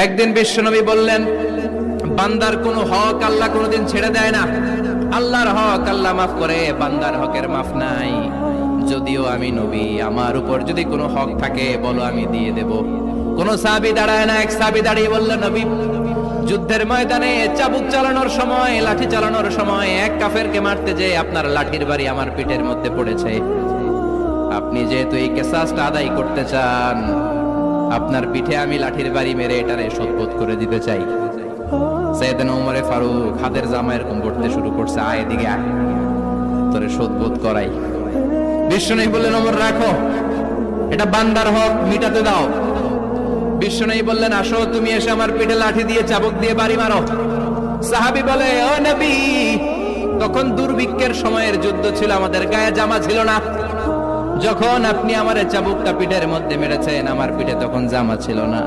একদিন বিশ্বনবী বললেন, বান্দার কোনো হক আল্লাহ কোনোদিন ছেড়ে দেয় না। আল্লাহর হক আল্লাহ মাফ করে, বান্দার হকের মাফ নাই। যদিও আমি নবী, আমার উপর যদি কোনো হক থাকে বলো, আমি দিয়ে দেব। কোন সাহাবী দাঁড়ায় না। এক সাহাবী দাঁড়িয়ে বললেন, নবী, যুদ্ধের ময়দানে চাবুক চালানোর সময়, লাঠি চালানোর সময় এক কাফেরকে মারতে যে আপনার লাঠির বাড়ি আমার পিঠের মধ্যে পড়েছে। আপনি যেহেতু এই কিসাসটা আদায় করতে চান, আপনার পিঠে আমি লাঠির বাড়ি মেরে এটারে শোধবোধ করে দিতে চাই। সাইয়েদনা ওমর ফারুক হাতের জামা এরকম করতে শুরু করছে, আয় এদিকে আয়, তোরে শোধবোধ করাই। বিশ্বনবী বললেন, ওমর রাখো, এটা বান্দার হক, মিটাতে দাও। বিশ্বনবী বললেন, আসো, তুমি এসে আমার পিঠে লাঠি দিয়ে চাবুক দিয়ে বাড়ি মারো। সাহাবী বলে, ও নবী, তখন দুর্ভিক্ষের সময়ের যুদ্ধ ছিল, আমাদের গায়ে জামা ছিল না। যখন আপনি আমার চাবুকটা পিঠের মধ্যে মেরেছেন, আমার পিঠে তখন জামা ছিল না।